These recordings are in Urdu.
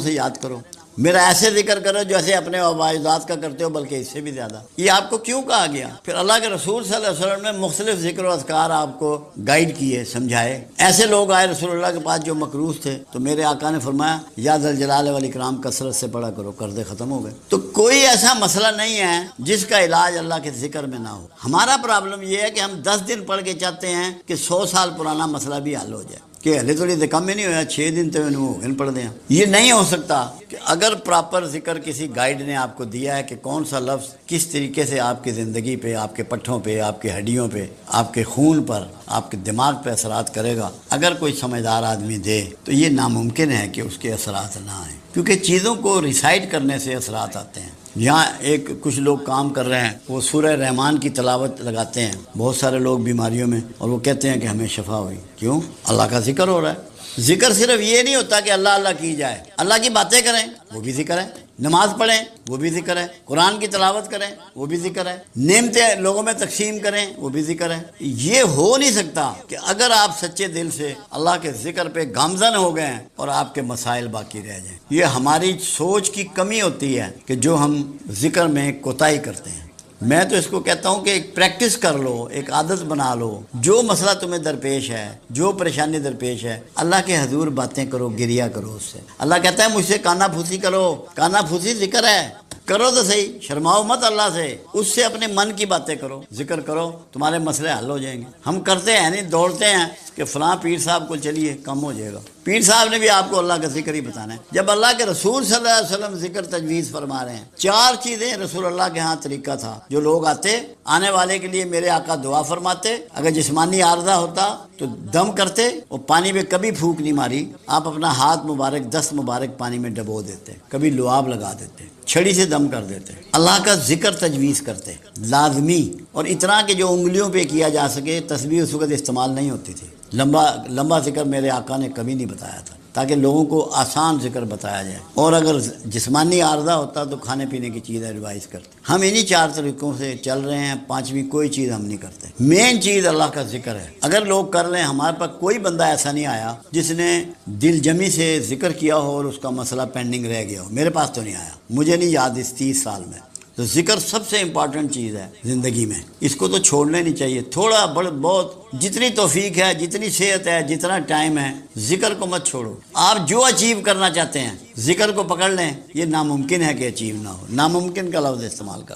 سے یاد کرو، میرا ایسے ذکر کرو جیسے اپنے عبادات کا کرتے ہو، بلکہ اس سے بھی زیادہ۔ یہ آپ کو کیوں کہا گیا؟ پھر اللہ کے رسول صلی اللہ علیہ وسلم نے مختلف ذکر و اذکار آپ کو گائیڈ کیے، سمجھائے۔ ایسے لوگ آئے رسول اللہ کے پاس جو مقروض تھے، تو میرے آقا نے فرمایا یا ذا الجلال والاکرام کثرت سے پڑھا کرو، قرضے ختم ہو گئے۔ تو کوئی ایسا مسئلہ نہیں ہے جس کا علاج اللہ کے ذکر میں نہ ہو۔ ہمارا پرابلم یہ ہے کہ ہم 10 دن پڑھ کے چاہتے ہیں کہ 100 سال پرانا مسئلہ بھی حل ہو جائے، کہ ہلے تھوڑی تو کم ہی نہیں ہوا، 6 دن تو انہوں پڑھ دیں۔ یہ نہیں ہو سکتا کہ اگر پراپر ذکر کسی گائیڈ نے آپ کو دیا ہے کہ کون سا لفظ کس طریقے سے آپ کی زندگی پہ، آپ کے پٹھوں پہ، آپ کی ہڈیوں پہ، آپ کے خون پر، آپ کے دماغ پہ اثرات کرے گا، اگر کوئی سمجھدار آدمی دے تو یہ ناممکن ہے کہ اس کے اثرات نہ آئیں، کیونکہ چیزوں کو ریسائٹ کرنے سے اثرات آتے ہیں۔ یہاں کچھ لوگ کام کر رہے ہیں، وہ سورہ رحمان کی تلاوت لگاتے ہیں، بہت سارے لوگ بیماریوں میں، اور وہ کہتے ہیں کہ ہمیں شفا ہوئی۔ کیوں؟ اللہ کا ذکر ہو رہا ہے۔ ذکر صرف یہ نہیں ہوتا کہ اللہ اللہ کی جائے، اللہ کی باتیں کریں وہ بھی ذکر ہے، نماز پڑھیں وہ بھی ذکر ہے، قرآن کی تلاوت کریں وہ بھی ذکر ہے، نعمتیں لوگوں میں تقسیم کریں وہ بھی ذکر ہے۔ یہ ہو نہیں سکتا کہ اگر آپ سچے دل سے اللہ کے ذکر پہ گامزن ہو گئے ہیں اور آپ کے مسائل باقی رہ جائیں۔ یہ ہماری سوچ کی کمی ہوتی ہے کہ جو ہم ذکر میں کوتاہی کرتے ہیں۔ میں تو اس کو کہتا ہوں کہ ایک پریکٹس کر لو، ایک عادت بنا لو، جو مسئلہ تمہیں درپیش ہے، جو پریشانی درپیش ہے، اللہ کے حضور باتیں کرو، گریا کرو اس سے۔ اللہ کہتا ہے مجھ سے کانا پھوسی کرو، کانا پھوسی ذکر ہے، کرو تو صحیح، شرماؤ مت اللہ سے، اس سے اپنے من کی باتیں کرو، ذکر کرو، تمہارے مسئلے حل ہو جائیں گے۔ ہم کرتے ہیں نہیں، دوڑتے ہیں کہ فلاں پیر صاحب کو چلیے کم ہو جائے گا۔ پیر صاحب نے بھی آپ کو اللہ کا ذکر ہی بتانا ہے، جب اللہ کے رسول صلی اللہ علیہ وسلم ذکر تجویز فرما رہے ہیں۔ 4 چیزیں رسول اللہ کے ہاں طریقہ تھا، جو لوگ آتے، آنے والے کے لیے میرے آقا دعا فرماتے، اگر جسمانی عارضہ ہوتا تو دم کرتے، اور پانی میں کبھی پھونک نہیں ماری، آپ اپنا ہاتھ مبارک، دست مبارک پانی میں ڈبو دیتے، کبھی لعاب لگا دیتے، چھڑی سے دم کر دیتے، اللہ کا ذکر تجویز کرتے لازمی، اور اتنا کہ جو انگلیوں پہ کیا جا سکے۔ تسبیح اس وقت استعمال نہیں ہوتی تھی، لمبا ذکر میرے آقا نے کبھی نہیں بتایا تھا، تاکہ لوگوں کو آسان ذکر بتایا جائے، اور اگر جسمانی عارضہ ہوتا تو کھانے پینے کی چیز ایڈوائز کرتے۔ ہم انہی 4 طریقوں سے چل رہے ہیں، 5ویں کوئی چیز ہم نہیں کرتے۔ مین چیز اللہ کا ذکر ہے، اگر لوگ کر لیں۔ ہمارے پاس کوئی بندہ ایسا نہیں آیا جس نے دل جمی سے ذکر کیا ہو اور اس کا مسئلہ پینڈنگ رہ گیا ہو، میرے پاس تو نہیں آیا، مجھے نہیں یاد اس 30 سال میں۔ تو ذکر سب سے امپورٹنٹ چیز ہے زندگی میں، اس کو تو چھوڑنا نہیں چاہیے۔ تھوڑا بہت جتنی توفیق ہے، جتنی صحت ہے، جتنا ٹائم ہے، ذکر کو مت چھوڑو۔ آپ جو اچیو کرنا چاہتے ہیں ذکر کو پکڑ لیں، یہ ناممکن ہے کہ اچیو نہ ہو، ناممکن کا لفظ استعمال کر۔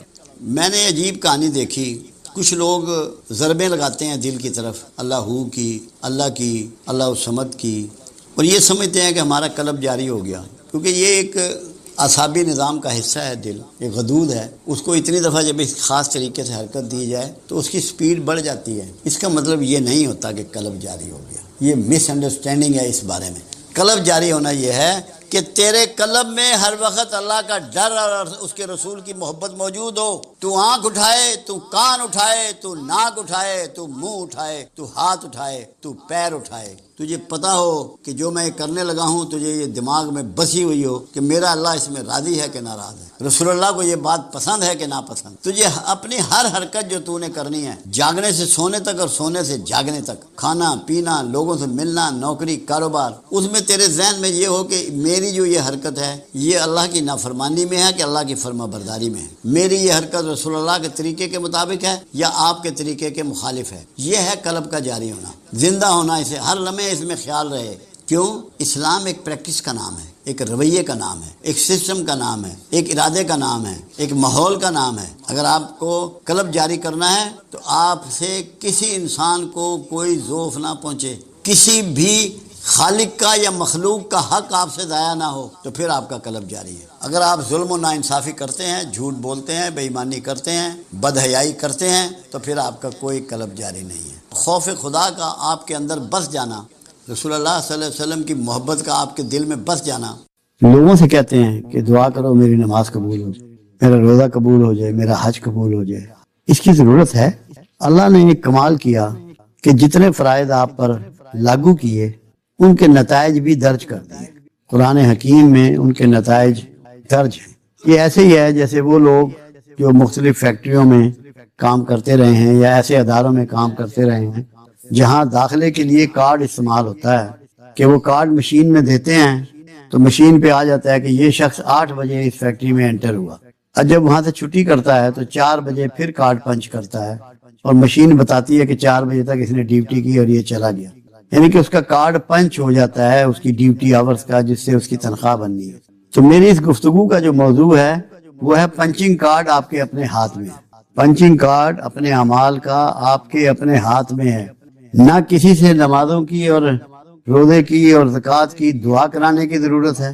میں نے عجیب کہانی دیکھی، کچھ لوگ ضربیں لگاتے ہیں دل کی طرف، اللہ ہو کی، اللہ کی، اللہ الصمد کی، اور یہ سمجھتے ہیں کہ ہمارا قلب جاری ہو گیا، کیونکہ یہ ایک اعصابی نظام کا حصہ ہے دل، ایک غدود ہے، اس کو اتنی دفعہ جب اس خاص طریقے سے حرکت دی جائے تو اس کی سپیڈ بڑھ جاتی ہے۔ اس کا مطلب یہ نہیں ہوتا کہ قلب جاری ہو گیا، یہ مس انڈرسٹینڈنگ ہے اس بارے میں۔ قلب جاری ہونا یہ ہے کہ تیرے قلب میں ہر وقت اللہ کا ڈر اور اس کے رسول کی محبت موجود ہو۔ تو آنکھ اٹھائے، تو کان اٹھائے، تو ناک اٹھائے، تو منہ اٹھائے، تو ہاتھ اٹھائے، تو پیر اٹھائے، تجھے پتا ہو کہ جو میں کرنے لگا ہوں تجھے یہ دماغ میں بسی ہوئی ہو کہ میرا اللہ اس میں راضی ہے کہ ناراض ہے، رسول اللہ کو یہ بات پسند ہے کہ ناپسند۔ تجھے اپنی ہر حرکت جو تو نے کرنی ہے، جاگنے سے سونے تک اور سونے سے جاگنے تک، کھانا پینا، لوگوں سے ملنا، نوکری، کاروبار، اس میں تیرے ذہن میں یہ ہو کہ میری جو یہ حرکت ہے یہ اللہ کی نافرمانی میں ہے کہ اللہ کی فرما برداری میں ہے، میری یہ حرکت رسول اللہ کے طریقے کے مطابق ہے یا آپ کے طریقے کے مخالف ہے۔ یہ ہے قلب کا جاری ہونا، زندہ ہونا، اسے ہر لمحے اس میں خیال رہے۔ کیوں؟ اسلام ایک پریکٹس کا نام ہے، ایک رویے کا نام ہے، ایک سسٹم کا نام ہے، ایک ارادے کا نام ہے، ایک ماحول کا نام ہے۔ اگر آپ کو قلب جاری کرنا ہے تو آپ سے کسی انسان کو کوئی ذوف نہ پہنچے، کسی بھی خالق کا یا مخلوق کا حق آپ سے ضائع نہ ہو، تو پھر آپ کا قلب جاری ہے۔ اگر آپ ظلم و ناانصافی کرتے ہیں، جھوٹ بولتے ہیں، بے ایمانی کرتے ہیں، بد حیائی کرتے ہیں، تو پھر آپ کا کوئی قلب جاری نہیں ہے۔ خوف خدا کا آپ کے اندر بس جانا، رسول اللہ صلی اللہ علیہ وسلم کی محبت کا آپ کے دل میں بس جانا۔ لوگوں سے کہتے ہیں کہ دعا کرو میری نماز قبول ہو جائے، میرا روزہ قبول ہو جائے، میرا حج قبول ہو جائے۔ اس کی ضرورت ہے؟ اللہ نے ایک کمال کیا کہ جتنے فرائض آپ پر لاگو کیے ان کے نتائج بھی درج کر دیے، قرآن حکیم میں ان کے نتائج درج ہیں۔ یہ ایسے ہی ہے جیسے وہ لوگ جو مختلف فیکٹریوں میں کام کرتے رہے ہیں یا ایسے اداروں میں کام کرتے رہے ہیں جہاں داخلے کے لیے کارڈ استعمال ہوتا ہے کہ وہ کارڈ مشین میں دیتے ہیں تو مشین پہ آ جاتا ہے کہ یہ شخص 8 بجے اس فیکٹری میں انٹر ہوا، اور جب وہاں سے چھٹی کرتا ہے تو 4 بجے پھر کارڈ پنچ کرتا ہے اور مشین بتاتی ہے کہ 4 بجے تک اس نے ڈیوٹی کی اور یہ چلا گیا، یعنی کہ اس کا کارڈ پنچ ہو جاتا ہے اس کی ڈیوٹی آورز کا، جس سے اس کی تنخواہ بننی ہے۔ تو میری اس گفتگو کا جو موضوع ہے وہ ہے پنچنگ کارڈ آپ کے اپنے ہاتھ میں ہے۔ پنچنگ کارڈ اپنے اعمال کا آپ کے اپنے ہاتھ میں ہے، نہ کسی سے نمازوں کی اور روزے کی اور زکوٰۃ کی دعا کرانے کی ضرورت ہے،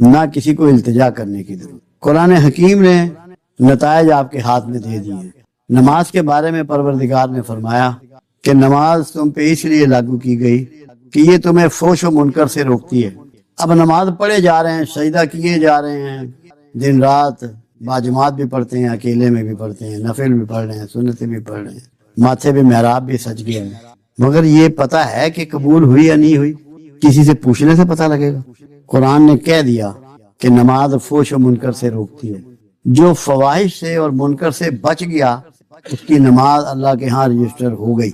نہ کسی کو التجا کرنے کی ضرورت۔ قرآن حکیم نے نتائج آپ کے ہاتھ میں دے دیے ہیں۔ نماز کے بارے میں پروردگار نے فرمایا کہ نماز تم پہ اس لیے لاگو کی گئی کہ یہ تمہیں فحش و منکر سے روکتی ہے۔ اب نماز پڑھے جا رہے ہیں، سجدہ کیے جا رہے ہیں، دن رات باجماعت بھی پڑھتے ہیں، اکیلے میں بھی پڑھتے ہیں، نفل بھی پڑھ رہے ہیں، سنتیں بھی پڑھ رہے ہیں، ماتھے پہ محراب بھی سج گیا ہے، مگر یہ پتہ ہے کہ قبول ہوئی یا نہیں ہوئی؟ کسی سے پوچھنے سے پتہ لگے گا؟ قرآن نے کہہ دیا کہ نماز فحش و منکر سے روکتی ہے۔ جو فواحش سے اور منکر سے بچ گیا اس کی نماز اللہ کے ہاں رجسٹر ہو گئی،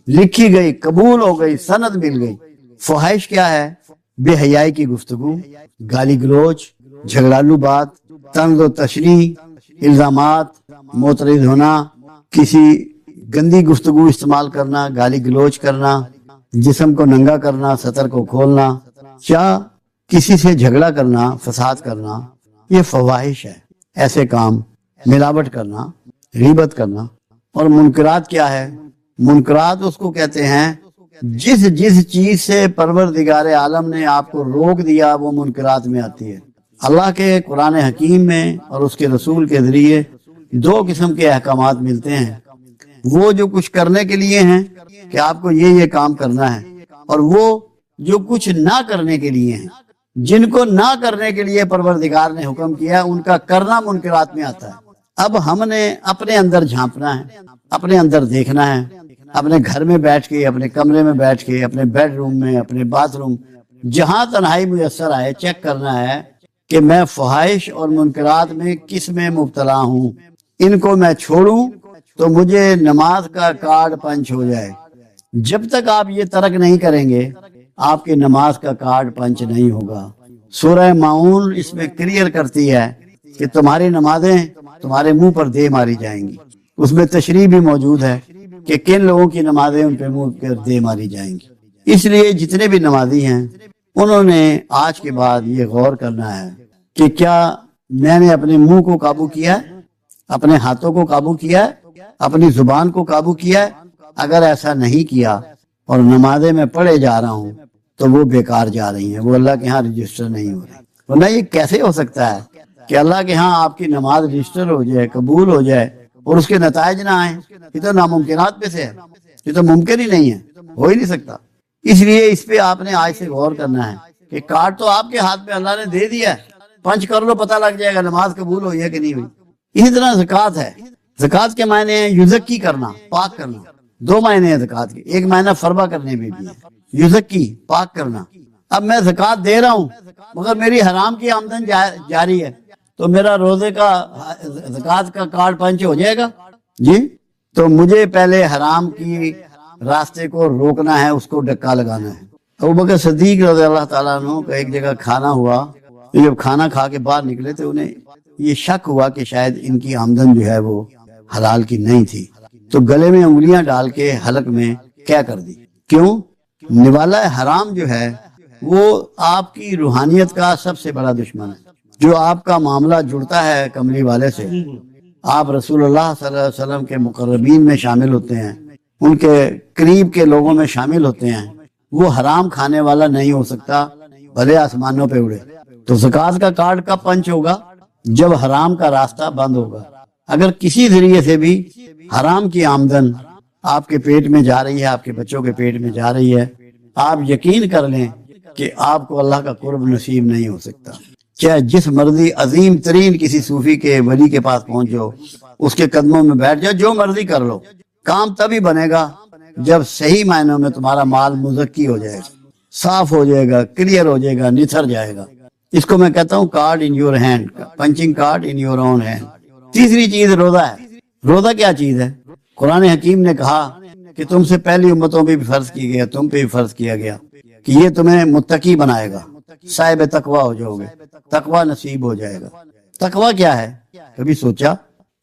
لکھی گئی، قبول ہو گئی، سند مل گئی۔ فواحش کیا ہے؟ بے حیائی کی گفتگو، گالی گلوچ، جھگڑالو بات، طنز و تشریح، الزامات، معترض ہونا، کسی گندی گفتگو استعمال کرنا، گالی گلوچ کرنا، جسم کو ننگا کرنا، سطر کو کھولنا، یا کسی سے جھگڑا کرنا، فساد کرنا، یہ فواحش ہے۔ ایسے کام، ملاوٹ کرنا، غیبت کرنا۔ اور منکرات کیا ہے؟ منکرات اس کو کہتے ہیں جس چیز سے پروردگار عالم نے آپ کو روک دیا وہ منکرات میں آتی ہے۔ اللہ کے قرآن حکیم میں اور اس کے رسول کے ذریعے 2 قسم کے احکامات ملتے ہیں، وہ جو کچھ کرنے کے لیے ہیں کہ آپ کو یہ کام کرنا ہے، اور وہ جو کچھ نہ کرنے کے لیے ہیں، جن کو نہ کرنے کے لیے پروردگار نے حکم کیا ان کا کرنا منکرات میں آتا ہے۔ اب ہم نے اپنے اندر جھانپنا ہے، اپنے اندر دیکھنا ہے، اپنے گھر میں بیٹھ کے، اپنے کمرے میں بیٹھ کے، اپنے بیڈ روم میں، اپنے باتھ روم، جہاں تنہائی میسر آئے، چیک کرنا ہے کہ میں فحائش اور منکرات میں کس میں مبتلا ہوں۔ ان کو میں چھوڑوں تو مجھے نماز کا کارڈ پنچ ہو جائے۔ جب تک آپ یہ ترک نہیں کریں گے آپ کی نماز کا کارڈ پنچ نہیں ہوگا۔ سورہ ماؤن اس میں کلیئر کرتی ہے کہ تمہاری نمازیں تمہارے منہ پر دے ماری جائیں گی۔ اس میں تشریح بھی موجود ہے کہ کن لوگوں کی نمازیں ان پہ منہ پر دے ماری جائیں گی۔ اس لیے جتنے بھی نمازی ہیں انہوں نے آج کے بعد یہ غور کرنا ہے کہ کیا میں نے اپنے منہ کو قابو کیا ہے، اپنے ہاتھوں کو قابو کیا ہے، اپنی زبان کو قابو کیا ہے؟ اگر ایسا نہیں کیا اور نمازیں میں پڑھے جا رہا ہوں تو وہ بیکار جا رہی ہیں، وہ اللہ کے ہاں رجسٹر نہیں ہو رہی۔ ورنہ یہ کیسے ہو سکتا ہے کہ اللہ کے ہاں آپ کی نماز رجسٹر ہو جائے، قبول ہو جائے اور اس کے نتائج نہ آئیں؟ یہ تو ناممکنات میں سے ہے، یہ تو ممکن ہی نہیں ہے، ہو ہی نہیں سکتا۔ اس لیے اس پہ آپ نے آج سے غور کرنا ہے کہ کارڈ تو آپ کے ہاتھ میں اللہ نے دے دیا ہے، پنچ کر لو، پتہ لگ جائے گا نماز قبول ہوئی ہے کہ نہیں ہوئی۔ اسی طرح زکوٰۃ ہے۔ زکوٰۃ کے معنی ہیں یزکی کرنا، پاک کرنا۔ 2 معنی ہیں زکوٰۃ کے، ایک معنی فربہ کرنے میں بھی ہے، یزکی پاک کرنا۔ اب میں زکوٰۃ دے رہا ہوں مگر میری حرام کی آمدن جاری ہے، تو میرا روزے کا زکوٰۃ کا کارڈ پنچ ہو جائے گا؟ جی، تو مجھے پہلے حرام کی راستے کو روکنا ہے، اس کو ڈکا لگانا ہے۔ ابوبکر صدیق رضی اللہ تعالیٰ عنہ کا ایک جگہ کھانا ہوا، جب کھانا کھا کے باہر نکلے تو انہیں یہ شک ہوا کہ شاید ان کی آمدن جو ہے وہ حلال کی نہیں تھی، تو گلے میں انگلیاں ڈال کے حلق میں کیا کر دی۔ کیوں؟ نوالا حرام جو ہے وہ آپ کی روحانیت کا سب سے بڑا دشمن ہے۔ جو آپ کا معاملہ جڑتا ہے کملی والے سے، آپ رسول اللہ صلی اللہ علیہ وسلم کے مقربین میں شامل ہوتے ہیں، ان کے قریب کے لوگوں میں شامل ہوتے ہیں، وہ حرام کھانے والا نہیں ہو سکتا بھلے آسمانوں پہ اڑے۔ تو زکوٰۃ کا کارڈ کب پنچ ہوگا؟ جب حرام کا راستہ بند ہوگا۔ اگر کسی ذریعے سے بھی حرام کی آمدن آپ کے پیٹ میں جا رہی ہے، آپ کے بچوں کے پیٹ میں جا رہی ہے، آپ یقین کر لیں کہ آپ کو اللہ کا قرب نصیب نہیں ہو سکتا۔ چاہے جس مرضی عظیم ترین کسی صوفی کے ولی کے پاس پہنچ جاؤ، اس کے قدموں میں بیٹھ جاؤ، جو مرضی کر لو، کام تبھی بنے گا جب صحیح معنوں میں تمہارا مال مزکی ہو جائے گا، صاف ہو جائے گا، کلیئر ہو جائے گا، نتھر جائے گا۔ اس کو میں کہتا ہوں card in your hand, punching card in your own hand. تیسری چیز روزہ ہے۔ روزہ کیا چیز ہے؟ قرآن حکیم نے کہا کہ تم سے پہلی امتوں پہ بھی فرض کی گیا، تم پہ بھی فرض کیا گیا کہ یہ تمہیں متقی بنائے گا، صاحب تقوی ہو جاؤ گے، تقوی نصیب ہو جائے گا۔ تقوی کیا ہے؟ کبھی سوچا؟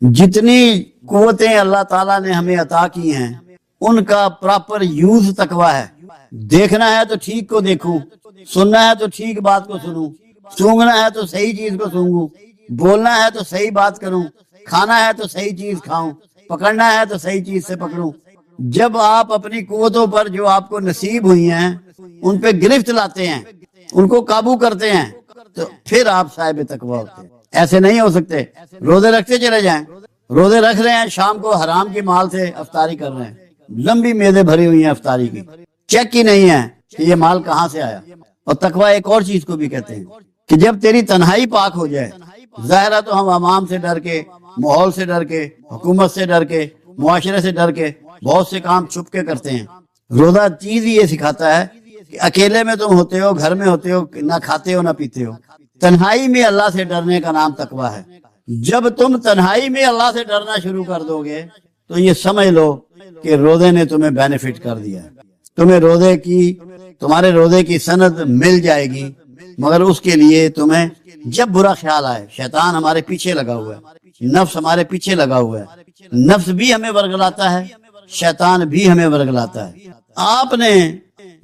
جتنی قوتیں اللہ تعالیٰ نے ہمیں عطا کی ہیں ان کا پراپر یوز تقوی ہے۔ دیکھنا ہے تو ٹھیک کو دیکھوں، سننا ہے تو ٹھیک بات کو سنوں، سونگنا ہے تو صحیح چیز کو سونگوں، بولنا ہے تو صحیح بات کروں، کھانا ہے تو صحیح چیز کھاؤں، پکڑنا ہے تو صحیح چیز سے پکڑوں۔ جب آپ اپنی قوتوں پر جو آپ کو نصیب ہوئی ہیں ان پہ گرفت لاتے ہیں، ان کو قابو کرتے ہیں، تو پھر آپ صاحب تقوی ہوتے ہیں۔ ایسے نہیں ہو سکتے روزے رکھتے چلے جائیں، روزے رکھ رہے ہیں، شام کو حرام کی مال سے افطاری کر رہے ہیں، لمبی میدیں بھری ہوئی ہیں افطاری کی، چیک ہی نہیں ہے کہ یہ مال کہاں سے آیا۔ اور تقوی ایک اور چیز کو بھی کہتے ہیں کہ جب تیری تنہائی پاک ہو جائے، ظاہر ہے تو ہم عوام سے ڈر کے، ماحول سے ڈر کے، حکومت سے ڈر کے، معاشرے سے ڈر کے بہت سے کام چھپ کے کرتے ہیں۔ روزہ چیز ہی یہ سکھاتا ہے کہ اکیلے میں تم ہوتے ہو، گھر میں ہوتے ہو، نہ کھاتے ہو نہ پیتے ہو، تنہائی میں اللہ سے ڈرنے کا نام تقوی ہے۔ جب تم تنہائی میں اللہ سے ڈرنا شروع کر دو گے تو یہ سمجھ لو کہ روزے نے تمہیں بینیفٹ کر دیا ہے، تمہارے روزے کی سند مل جائے گی، مگر اس کے لیے تمہیں جب برا خیال آئے، شیطان ہمارے پیچھے لگا ہوا ہے، نفس ہمارے پیچھے لگا ہوا ہے، نفس بھی ہمیں ورگلاتا ہے، شیطان بھی ہمیں ورگلاتا ہے، آپ نے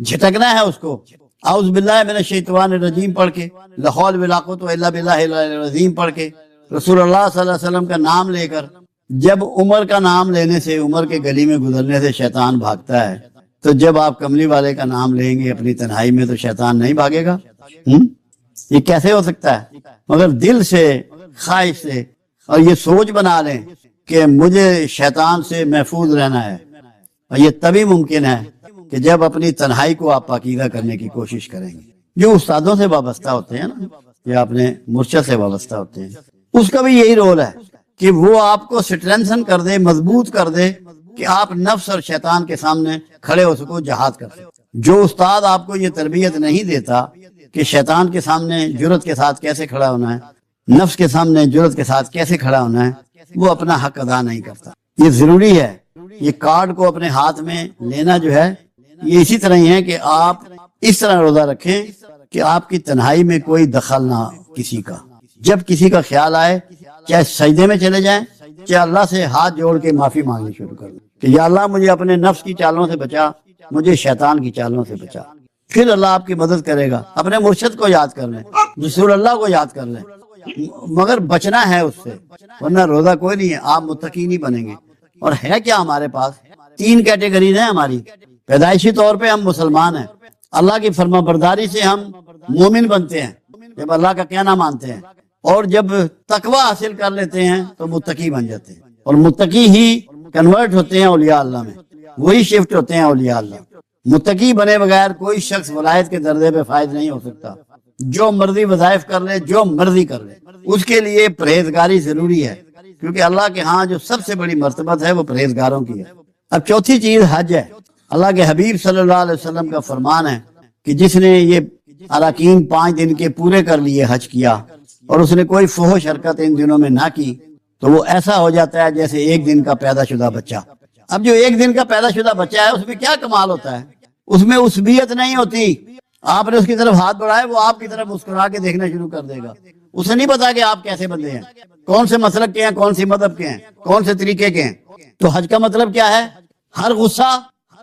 جھٹکنا ہے اس کو، اعوذ باللہ من الشیطان الرجیم پڑھ کے، لا حول ولا قوت الا باللہ العلی العظیم پڑھ کے، رسول اللہ صلی اللہ علیہ وسلم کا نام لے کر۔ جب عمر کا نام لینے سے، عمر کے گلی میں گزرنے سے شیطان بھاگتا ہے، تو جب آپ کملی والے کا نام لیں گے اپنی تنہائی میں تو شیطان نہیں بھاگے گا؟ یہ کیسے ہو سکتا ہے؟ مگر دل سے، خواہش سے، اور یہ سوچ بنا لیں کہ مجھے شیطان سے محفوظ رہنا ہے، اور یہ تبھی ممکن ہے کہ جب اپنی تنہائی کو آپ پاکیزہ کرنے کی کوشش کریں گے۔ جو استادوں سے وابستہ ہوتے ہیں نا، یا اپنے مرشد سے وابستہ ہوتے ہیں، اس کا بھی یہی رول ہے کہ وہ آپ کو سٹرینسن کر دے، مضبوط کر دے کہ آپ نفس اور شیطان کے سامنے کھڑے ہو سکو، جہاد کر سکو۔ جو استاد آپ کو یہ تربیت نہیں دیتا کہ شیطان کے سامنے جرأت کے ساتھ کیسے کھڑا ہونا ہے، نفس کے سامنے جرأت کے ساتھ کیسے کھڑا ہونا ہے، وہ اپنا حق ادا نہیں کرتا۔ یہ ضروری ہے، یہ کارڈ کو اپنے ہاتھ میں لینا جو ہے، یہ اسی طرح ہی ہے کہ آپ اس طرح روزہ رکھیں کہ آپ کی تنہائی میں کوئی دخل نہ ہو کسی کا۔ جب کسی کا خیال آئے، چاہے سجدے میں چلے جائیں، چاہے اللہ سے ہاتھ جوڑ کے معافی مانگنی شروع کر دیں کہ یا اللہ مجھے اپنے نفس کی چالوں سے بچا، مجھے شیطان کی چالوں سے بچا۔ پھر اللہ آپ کی مدد کرے گا۔ اپنے مرشد کو یاد کر لیں، رسول اللہ کو یاد کر لیں، مگر بچنا ہے اس سے، ورنہ روزہ کوئی نہیں ہے، آپ متقی نہیں بنیں گے۔ اور ہے کیا ہمارے پاس؟ 3 کیٹیگریز ہیں ہماری۔ پیدائشی طور پہ ہم مسلمان ہیں، اللہ کی فرما برداری سے ہم مومن بنتے ہیں جب اللہ کا کہنا مانتے ہیں، اور جب تقوی حاصل کر لیتے ہیں تو متقی بن جاتے ہیں، اور متقی ہی کنورٹ ہوتے ہیں اولیاء اللہ میں، وہی شفٹ ہوتے ہیں اولیاء اللہ۔ متقی بنے بغیر کوئی شخص ولایت کے درجے پہ فائز نہیں ہو سکتا۔ جو مرضی وظائف کر لے، جو مرضی کر لے، اس کے لیے پرہیزگاری ضروری ہے، کیونکہ اللہ کے ہاں جو سب سے بڑی مرتبت ہے وہ پرہیزگاروں کی ہے۔ اب چوتھی چیز حج ہے۔ اللہ کے حبیب صلی اللہ علیہ وسلم کا فرمان ہے کہ جس نے یہ اراکین 5 دن کے پورے کر لیے، حج کیا، اور اس نے کوئی فحش حرکت ان دنوں میں نہ کی، تو وہ ایسا ہو جاتا ہے جیسے 1 دن کا پیدا شدہ بچہ۔ اب جو 1 دن کا پیدا شدہ بچہ ہے اس میں کیا کمال ہوتا ہے؟ اس میں عصبیت نہیں ہوتی۔ آپ نے اس کی طرف ہاتھ بڑھائے، وہ آپ کی طرف مسکرا کے دیکھنا شروع کر دے گا۔ اسے نہیں پتا کہ آپ کیسے بندے ہیں، کون سے مسلک کے ہیں، کون سی مذہب کے ہیں، کون سے طریقے کے ہیں۔ تو حج کا مطلب کیا ہے؟ ہر غصہ،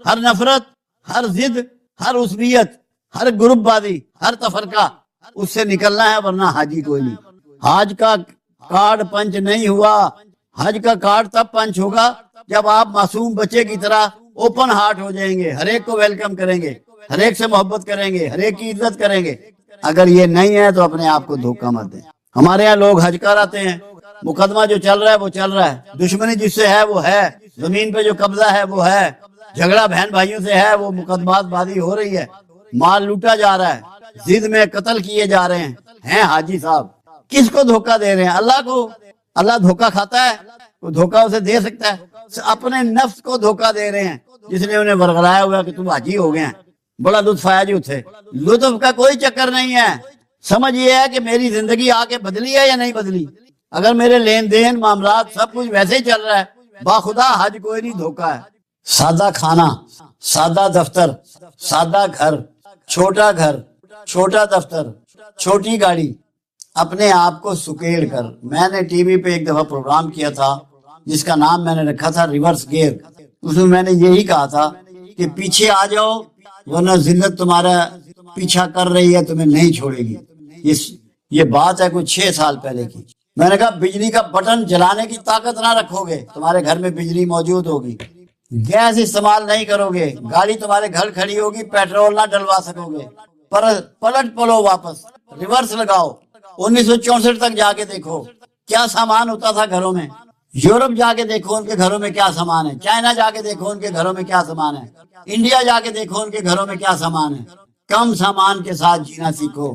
ہر نفرت، ہر ضد، ہر عصبیت، ہر گروپ بازی، ہر تفرقہ، اس سے نکلنا ہے، ورنہ حاجی کوئی نہیں۔ حج کا کارڈ پنچ نہیں ہوا۔ حج کا کارڈ تب پنچ ہوگا جب آپ معصوم بچے کی طرح اوپن ہارٹ ہو جائیں گے، ہر ایک کو ویلکم کریں گے، ہر ایک سے محبت کریں گے، ہر ایک کی عزت کریں گے۔ اگر یہ نہیں ہے تو اپنے آپ کو دھوکہ مت دیں۔ ہمارے یہاں لوگ حج کر آتے ہیں، مقدمہ جو چل رہا ہے وہ چل رہا ہے، دشمنی جس سے ہے وہ ہے، زمین پہ جو قبضہ ہے وہ ہے، جھگڑا بہن بھائیوں سے ہے، وہ مقدمات بازی ہو رہی ہے، مال لوٹا جا رہا ہے، ضد میں قتل کیے جا رہے ہیں حاجی صاحب کس کو دھوکہ دے رہے ہیں؟ اللہ کو۔ اللہ دھوکہ کھاتا ہے؟ وہ دھوکہ اسے دے سکتا ہے؟ اپنے نفس کو دھوکہ دے رہے ہیں جس نے انہیں ورغلایا ہوا کہ تم حاجی ہو گئے ہیں، بڑا لطف آیا جی اتھے۔ لطف کا کوئی چکر نہیں ہے، سمجھ یہ ہے کہ میری زندگی آ کے بدلی ہے یا نہیں بدلی۔ اگر میرے لین دین معاملات سب کچھ ویسے ہی چل رہا ہے، باخدا حج کوئی نہیں، دھوکہ ہے۔ سادہ کھانا، سادہ دفتر، سادہ گھر، چھوٹا گھر، چھوٹا دفتر، چھوٹی گاڑی، اپنے آپ کو سکیڑ کر. میں نے ٹی وی پہ ایک دفعہ پروگرام کیا تھا جس کا نام میں نے رکھا تھا ریورس گیئر. اس میں میں نے یہی کہا تھا کہ پیچھے آ جاؤ ورنہ ذلت تمہارا پیچھا کر رہی ہے، تمہیں نہیں چھوڑے گی. یہ بات ہے کوئی 6 سال پہلے کی. میں نے کہا بجلی کا بٹن جلانے کی طاقت نہ رکھو گے، تمہارے گھر میں بجلی موجود ہوگی. گیس استعمال نہیں کرو گے، گاڑی تمہارے گھر کھڑی ہوگی، پیٹرول نہ ڈلوا سکو گے. پلٹ پلو، واپس ریورس لگاؤ. 1964 تک جا کے دیکھو کیا سامان ہوتا تھا گھروں میں. یورپ جا کے دیکھو ان کے گھروں میں کیا سامان ہے. چائنا جا کے دیکھو ان کے گھروں میں کیا سامان ہے. انڈیا جا کے دیکھو ان کے گھروں میں کیا سامان ہے. کم سامان کے ساتھ جینا سیکھو،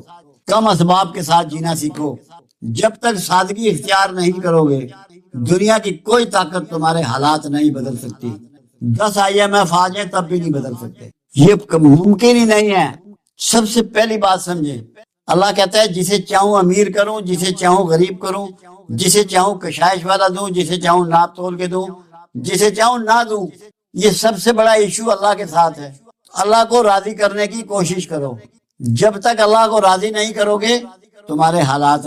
کم اسباب کے ساتھ جینا سیکھو. جب تک سادگی اختیار نہیں کرو گے دنیا کی کوئی طاقت تمہارے حالات نہیں بدل سکتی. 10 IMF آ جائیں تب بھی نہیں بدل سکتے، یہ ممکن ہی نہیں ہے. سب سے پہلی بات سمجھیں، اللہ کہتا ہے جسے چاہوں امیر کروں، جسے چاہوں غریب کروں، جسے چاہوں کشائش والا دوں، جسے چاہوں ناپ تول کے دوں، جسے چاہوں نہ دوں. یہ سب سے بڑا ایشو اللہ کے ساتھ ہے. اللہ کو راضی کرنے کی کوشش کرو. جب تک اللہ کو راضی نہیں کرو گے تمہارے حالات.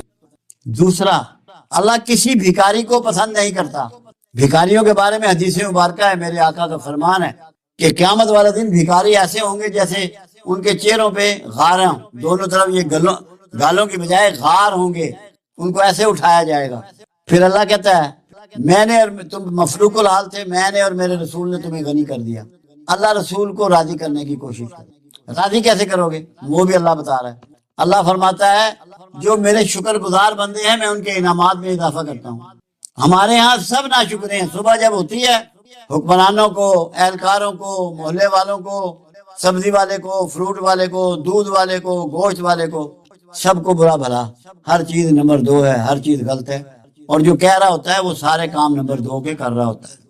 دوسرا، اللہ کسی بھکاری کو پسند نہیں کرتا. بھکاریوں کے بارے میں حدیث مبارکہ ہے، میرے آقا کا فرمان ہے کہ قیامت والے دن بھکاری ایسے ہوں گے جیسے ان کے چہروں پہ غار ہوں، دونوں طرف یہ گالوں کی بجائے غار ہوں گے، ان کو ایسے اٹھایا جائے گا. پھر اللہ کہتا ہے میں نے اور تم مفلوق الحال تھے، میں نے اور میرے رسول نے تمہیں غنی کر دیا. اللہ رسول کو راضی کرنے کی کوشش کرو. راضی کیسے کرو گے وہ بھی اللہ بتا رہا ہے. اللہ فرماتا ہے جو میرے شکر گزار بندے ہیں میں ان کے انعامات میں اضافہ کرتا ہوں. ہمارے ہاں سب ناشکرے ہیں. صبح جب ہوتی ہے حکمرانوں کو، اہلکاروں کو، محلے والوں کو، سبزی والے کو، فروٹ والے کو، دودھ والے کو، گوشت والے کو، سب کو برا بھلا. ہر چیز نمبر 2 ہے، ہر چیز غلط ہے، اور جو کہہ رہا ہوتا ہے وہ سارے کام نمبر 2 کے کر رہا ہوتا ہے.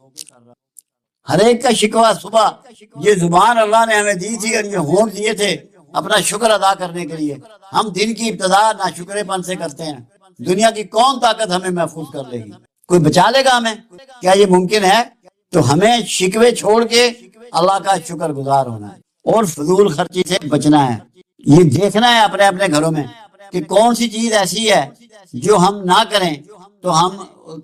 ہر ایک کا شکوہ صبح. یہ زبان اللہ نے ہمیں دی تھی اور یہ ہونٹ دیے تھے اپنا شکر ادا کرنے کے لیے. ہم دن کی ابتدا ناشکرے پن سے کرتے ہیں. دنیا کی کون طاقت ہمیں محفوظ کر لے گی؟ کوئی بچا لے گا ہمیں؟ کیا یہ ممکن ہے؟ تو ہمیں شکوے چھوڑ کے اللہ کا شکر گزار ہونا ہے اور فضول خرچی سے بچنا ہے. یہ دیکھنا ہے اپنے اپنے گھروں میں کہ کون سی چیز ایسی ہے جو ہم نہ کریں تو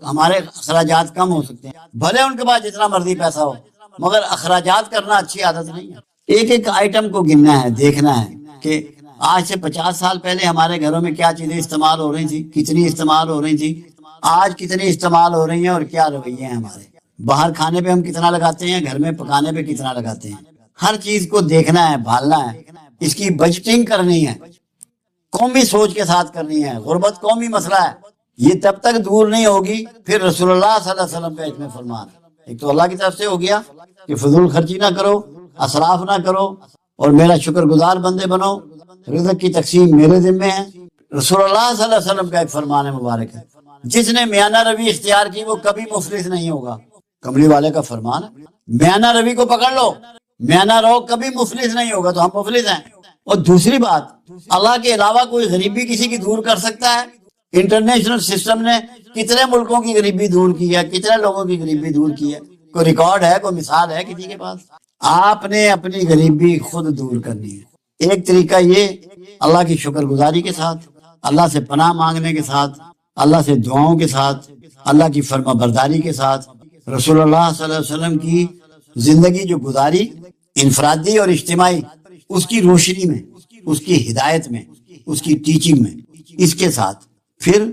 ہمارے اخراجات کم ہو سکتے ہیں. بھلے ان کے پاس جتنا مرضی پیسہ ہو مگر اخراجات کرنا اچھی عادت نہیں ہے. ایک ایک آئٹم کو گننا ہے، دیکھنا ہے کہ آج سے 50 سال پہلے ہمارے گھروں میں کیا چیزیں استعمال ہو رہی تھی، کتنی استعمال ہو رہی تھی، آج کتنی استعمال ہو رہی ہیں اور کیا رویے ہیں ہمارے. باہر کھانے پہ ہم کتنا لگاتے ہیں، گھر میں پکانے پہ کتنا لگاتے ہیں. ہر چیز کو دیکھنا ہے، بھالنا ہے، اس کی بجٹنگ کرنی ہے، قومی سوچ کے ساتھ کرنی ہے. غربت قومی مسئلہ ہے، یہ تب تک دور نہیں ہوگی. پھر رسول اللہ صلی اللہ علیہ وسلم کا اس میں فرمان، ایک تو اللہ کی طرف سے ہو گیا کہ فضول خرچی نہ کرو، اسراف نہ کرو، اور میرا شکر گزار بندے بنو. رزق کی تقسیم میرے ذمے ہے. رسول اللہ صلی اللہ علیہ وسلم کا ایک فرمان مبارک ہے، جس نے میانہ روی اختیار کی وہ کبھی مفلس نہیں ہوگا. کملی والے کا فرمان ہے میانہ روی کو پکڑ لو، میانہ رو، کبھی مفلس نہیں ہوگا. تو ہم مفلس ہیں. اور دوسری بات، اللہ کے علاوہ کوئی غریبی کسی کی دور کر سکتا ہے؟ انٹرنیشنل سسٹم نے کتنے ملکوں کی غریبی دور کی ہے، کتنے لوگوں کی غریبی دور کی ہے؟ کوئی ریکارڈ ہے، کوئی مثال ہے کسی کے پاس؟ آپ نے اپنی غریبی خود دور کرنی ہے. ایک طریقہ یہ اللہ کی شکر گزاری کے ساتھ، اللہ سے پناہ مانگنے کے ساتھ، اللہ سے دعاؤں کے ساتھ، اللہ کی فرما برداری کے ساتھ. رسول اللہ صلی اللہ علیہ وسلم کی زندگی جو گزاری انفرادی اور اجتماعی، اس کی روشنی میں، اس کی ہدایت میں، اس کی ٹیچنگ میں، اس کے ساتھ پھر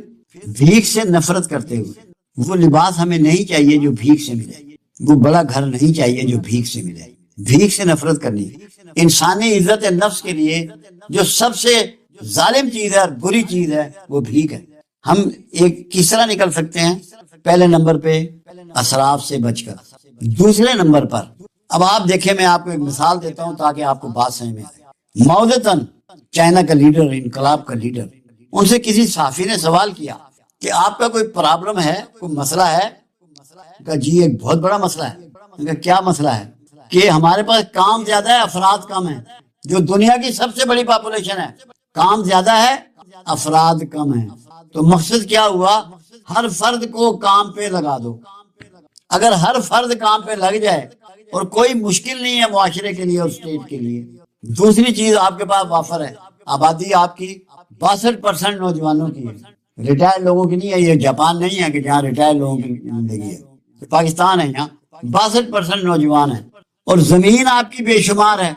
بھیک سے نفرت کرتے ہوئے. وہ لباس ہمیں نہیں چاہیے جو بھیک سے ملے، وہ بڑا گھر نہیں چاہیے جو بھیک سے ملے. بھیک سے نفرت کرنی. انسانی عزت نفس کے لیے جو سب سے ظالم چیز ہے اور بری چیز ہے وہ بھیک ہے. ہم ایک کس طرح نکل سکتے ہیں؟ پہلے نمبر پہ اسراف سے بچ کر. دوسرے نمبر پر اب آپ دیکھیں، میں آپ کو ایک مثال دیتا ہوں تاکہ آپ کو بات سمجھ میں آئے. ماؤ زے تن، چائنا کا لیڈر، انقلاب کا لیڈر، ان سے کسی صحافی نے سوال کیا کہ آپ کا کوئی پرابلم ہے، کوئی مسئلہ ہے؟ کہا جی ایک بہت بڑا مسئلہ ہے. کہا کیا مسئلہ ہے؟ کہ ہمارے پاس کام زیادہ ہے، افراد کم ہیں. جو دنیا کی سب سے بڑی پاپولیشن ہے، کام زیادہ ہے، افراد کم ہیں. تو مقصد کیا ہوا؟ ہر فرد کو کام پہ لگا دو. اگر ہر فرد کام پہ لگ جائے اور کوئی مشکل نہیں ہے معاشرے کے لیے اور اسٹیٹ کے لیے. دوسری چیز آپ کے پاس وافر ہے، آبادی آپ کی 62% نوجوانوں کی ہے، ریٹائر لوگوں کی نہیں ہے۔ یہ جاپان نہیں ہے کہ جہاں ریٹائر لوگوں کی زندگی ہے، یہ پاکستان ہے، یہاں 62% نوجوان ہیں، اور زمین آپ کی بے شمار ہے۔